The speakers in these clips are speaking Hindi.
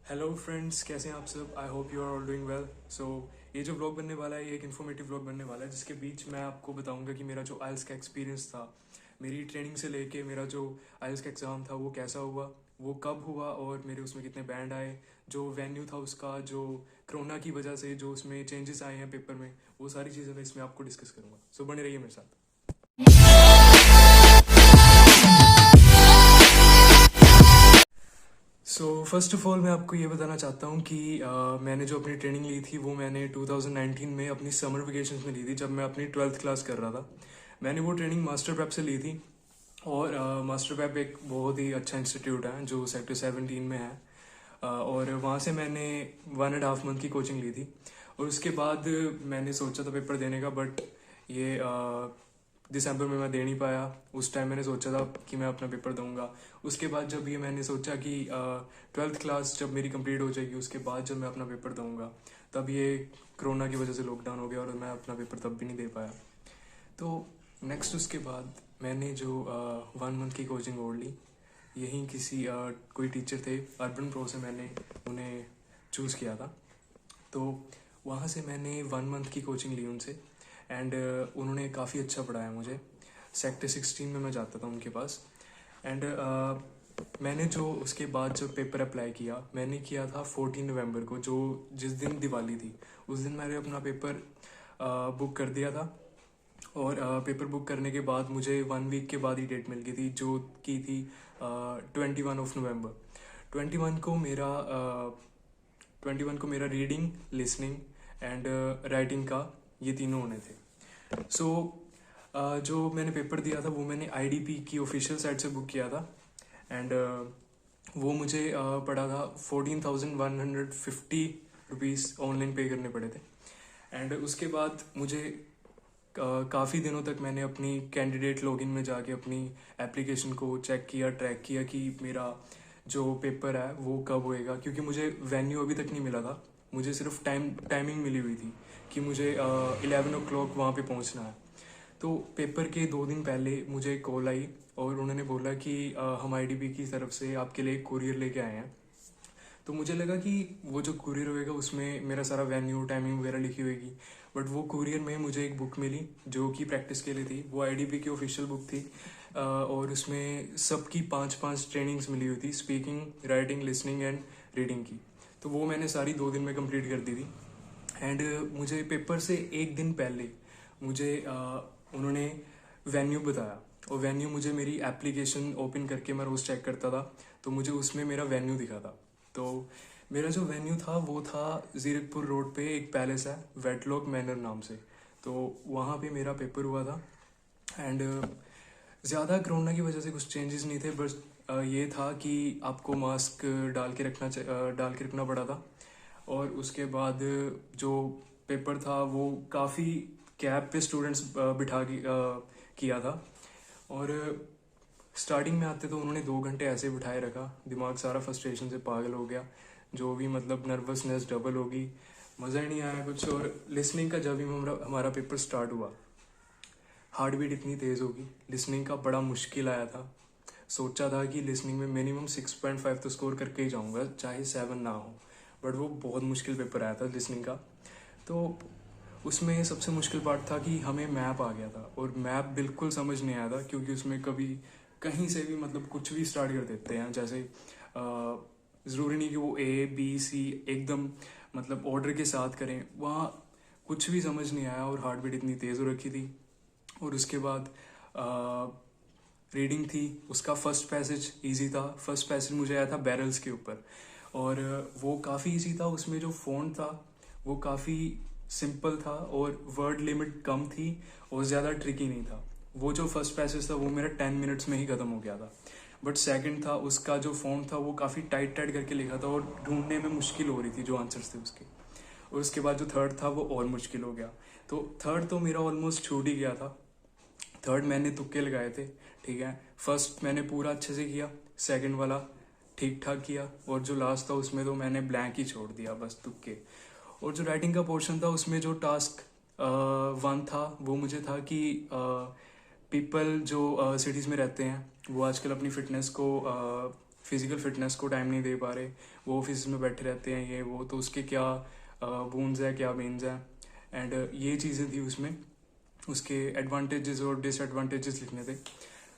हेलो फ्रेंड्स, कैसे हैं आप सब। I hope you are all doing well. So ये जो व्लॉग बनने वाला है ये एक इन्फॉर्मेटिव व्लॉग बनने वाला है, जिसके बीच मैं आपको बताऊंगा कि मेरा जो आइल्स का एक्सपीरियंस था, मेरी ट्रेनिंग से लेके मेरा जो आइल्स का एग्ज़ाम था वो कैसा हुआ, वो कब हुआ और मेरे उसमें कितने बैंड आए, जो वेन्यू था उसका, जो कोरोना की वजह से जो उसमें चेंजेस आए हैं पेपर में, वो सारी चीज़ें मैं इसमें आपको डिस्कस करूँगा। सो बने रहिए मेरे साथ। सो फर्स्ट ऑफ ऑल मैं आपको ये बताना चाहता हूँ कि मैंने जो अपनी ट्रेनिंग ली थी वो मैंने 2019 में अपनी समर वेकेशन में ली थी, जब मैं अपनी 12th क्लास कर रहा था। मैंने वो ट्रेनिंग मास्टर प्रेप से ली थी। और मास्टर प्रेप एक बहुत ही अच्छा इंस्टीट्यूट है जो सेक्टर 17 में है। और वहाँ से मैंने 1.5 मंथ की कोचिंग ली थी। और उसके बाद मैंने सोचा था पेपर देने का, बट ये दिसंबर में मैं दे नहीं पाया। उस टाइम मैंने सोचा था कि मैं अपना पेपर दूंगा। उसके बाद जब ये मैंने सोचा कि 12th क्लास जब मेरी कंप्लीट हो जाएगी उसके बाद जब मैं अपना पेपर दूंगा, तब ये कोरोना की वजह से लॉकडाउन हो गया और मैं अपना पेपर तब भी नहीं दे पाया। तो नेक्स्ट उसके बाद मैंने जो 1 मंथ की कोचिंग और ली, यहीं किसी कोई टीचर थे अर्बन प्रो से, मैंने उन्हें चूज़ किया था। तो वहाँ से मैंने 1 मंथ की कोचिंग ली उनसे। एंड उन्होंने काफ़ी अच्छा पढ़ाया मुझे। सेक्टर 16 में मैं जाता था उनके पास। एंड मैंने जो उसके बाद जो पेपर अप्लाई किया, मैंने किया था 14 नवंबर को, जो जिस दिन दिवाली थी उस दिन मैंने अपना पेपर बुक कर दिया था। और पेपर बुक करने के बाद मुझे 1 वीक के बाद ही डेट मिल गई थी, जो की थी 21 नवंबर। 21 को मेरा 21 को मेरा रीडिंग, लिसनिंग एंड राइटिंग का ये तीनों होने थे। सो जो मैंने पेपर दिया था वो मैंने आईडीपी की ऑफिशियल साइट से बुक किया था। एंड वो मुझे पड़ा था 14,150 रुपीज़ ऑनलाइन पे करने पड़े थे। एंड उसके बाद मुझे काफ़ी दिनों तक मैंने अपनी कैंडिडेट लॉगिन में जाके अपनी एप्लीकेशन को चेक किया, ट्रैक किया कि मेरा जो पेपर है वो कब होएगा, क्योंकि मुझे वेन्यू अभी तक नहीं मिला था। मुझे सिर्फ टाइमिंग मिली हुई थी कि मुझे 11 o'clock वहाँ पे पहुँचना है। तो पेपर के 2 दिन पहले मुझे कॉल आई और उन्होंने बोला कि हम आईडीबी की तरफ से आपके लिए कुरियर लेके आए हैं। तो मुझे लगा कि वो जो कुरियर होएगा उसमें मेरा सारा वेन्यू, टाइमिंग वगैरह लिखी होगी। बट वो कुरियर में मुझे एक बुक मिली जो कि प्रैक्टिस के लिए थी। वो आईडीबी की ऑफिशियल बुक थी। और उसमें सबकी 5-5 ट्रेनिंग्स मिली हुई थी, speaking, writing, listening and reading की। तो वो मैंने सारी 2 दिन में कंप्लीट कर दी थी। एंड मुझे पेपर से एक दिन पहले मुझे उन्होंने वेन्यू बताया। और वेन्यू मुझे मेरी एप्लीकेशन ओपन करके मैं रोज़ चेक करता था, तो मुझे उसमें मेरा वेन्यू दिखा था। तो मेरा जो वेन्यू था वो था जीरकपुर रोड पे एक पैलेस है, वेटलॉक मैनर नाम से। तो वहाँ पे मेरा पेपर हुआ था। एंड ज़्यादा कोरोना की वजह से कुछ चेंजेस नहीं थे, बस ये था कि आपको मास्क डाल के रखना पड़ा था। और उसके बाद जो पेपर था वो काफ़ी कैब पे स्टूडेंट्स बिठा के किया था। और स्टार्टिंग में आते तो उन्होंने 2 घंटे ऐसे बिठाए रखा, दिमाग सारा फ्रस्ट्रेशन से पागल हो गया, जो भी मतलब नर्वसनेस डबल होगी, मज़ा ही नहीं आया कुछ। और लिसनिंग का जब भी हमारा पेपर स्टार्ट हुआ, हार्ट बीट इतनी तेज़ होगी, लिसनिंग का बड़ा मुश्किल आया था। सोचा था कि लिसनिंग में मिनिमम 6.5 तो स्कोर करके ही जाऊंगा, चाहे 7 ना हो। बट वो बहुत मुश्किल पेपर आया था लिसनिंग का। तो उसमें सबसे मुश्किल पार्ट था कि हमें मैप आ गया था और मैप बिल्कुल समझ नहीं आया था, क्योंकि उसमें कभी कहीं से भी मतलब कुछ भी स्टार्ट कर देते हैं। जैसे ज़रूरी नहीं कि वो A B C एकदम मतलब ऑर्डर के साथ करें, वहाँ कुछ भी समझ नहीं आया और हार्ट बीट इतनी तेज़ हो रखी थी। और उसके बाद रीडिंग थी, उसका फर्स्ट पैसेज इजी था। फर्स्ट पैसेज मुझे आया था बैरल्स के ऊपर, और वो काफ़ी इजी था। उसमें जो फ़ॉन्ट था वो काफ़ी सिंपल था और वर्ड लिमिट कम थी और ज़्यादा ट्रिकी नहीं था। वो जो फर्स्ट पैसेज था वो मेरा 10 मिनट्स में ही ख़त्म हो गया था। बट सेकंड था, उसका जो फ़ॉन्ट था वो काफ़ी टाइट टाइट करके लिखा था और ढूंढने में मुश्किल हो रही थी जो आंसर्स थे उसके। और उसके बाद जो थर्ड था वो और मुश्किल हो गया। तो थर्ड तो मेरा ऑलमोस्ट छूट ही गया था। थर्ड मैंने तुक्के लगाए थे, ठीक है। फर्स्ट मैंने पूरा अच्छे से किया, सेकंड वाला ठीक ठाक किया, और जो लास्ट था उसमें तो मैंने ब्लैंक ही छोड़ दिया, बस तुक्के। और जो राइटिंग का पोर्शन था उसमें जो टास्क 1 था वो मुझे था कि पीपल जो सिटीज़ में रहते हैं वो आजकल अपनी फिटनेस को फिजिकल फिटनेस को टाइम नहीं दे पा रहे, वो ऑफिस में बैठे रहते हैं ये वो, तो उसके क्या बून्स है क्या बेन्स है, एंड ये चीज़ें थी उसमें, उसके एडवांटेजेस और डिसएडवांटेजेस लिखने थे।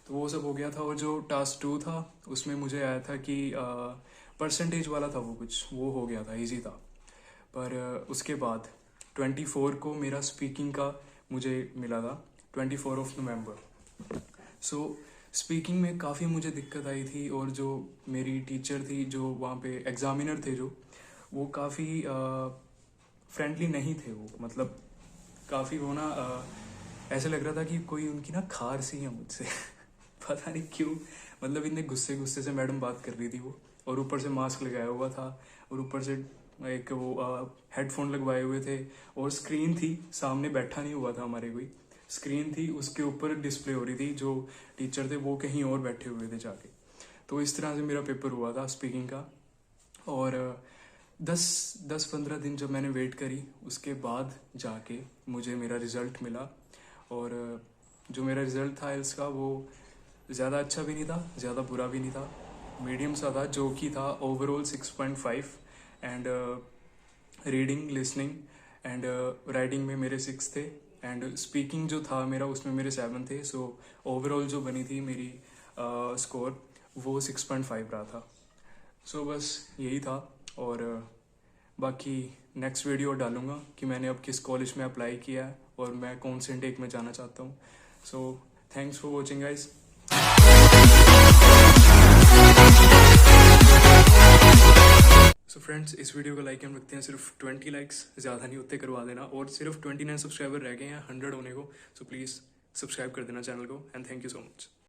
तो वो सब हो गया था। और जो टास्क 2 था उसमें मुझे आया था कि परसेंटेज वाला था, वो कुछ वो हो गया था, इजी था। पर उसके बाद 24 को मेरा स्पीकिंग का मुझे मिला था, 24 सो स्पीकिंग में काफ़ी मुझे दिक्कत आई थी। और जो मेरी टीचर थी, जो वहाँ पे एग्ज़ामिनर थे, जो वो काफ़ी फ्रेंडली नहीं थे। वो मतलब काफ़ी वो ना ऐसे लग रहा था कि कोई उनकी ना खार सी है मुझसे पता नहीं क्यों, मतलब इतने गुस्से गुस्से से मैडम बात कर रही थी वो, और ऊपर से मास्क लगाया हुआ था, और ऊपर से एक वो हेडफोन लगवाए हुए थे, और स्क्रीन थी सामने, बैठा नहीं हुआ था हमारे कोई, स्क्रीन थी उसके ऊपर डिस्प्ले हो रही थी, जो टीचर थे वो कहीं और बैठे हुए थे जाके। तो इस तरह से मेरा पेपर हुआ था स्पीकिंग का। और 10-15 दिन जब मैंने वेट करी, उसके बाद जाके मुझे मेरा रिज़ल्ट मिला। और जो मेरा रिज़ल्ट था इसका, वो ज़्यादा अच्छा भी नहीं था, ज़्यादा बुरा भी नहीं था, मीडियम सा था, जो कि था overall 6.5। And reading, listening and writing में मेरे 6 थे, एंड स्पीकिंग जो था मेरा उसमें मेरे 7 थे। सो ओवरऑल जो बनी थी मेरी स्कोर, वो 6.5 रहा था। सो बस यही था। और बाकी नेक्स्ट वीडियो डालूंगा कि मैंने अब किस कॉलेज में अप्लाई किया है और मैं कौन से इंटेक में जाना चाहता हूँ। So thanks for watching guys. So friends, इस वीडियो को लाइक हम रखते हैं सिर्फ 20 लाइक्स, ज़्यादा नहीं होते, करवा देना। और सिर्फ 29 सब्सक्राइबर रह गए हैं 100 होने को। सो प्लीज़ सब्सक्राइब कर देना चैनल को, and thank you so much.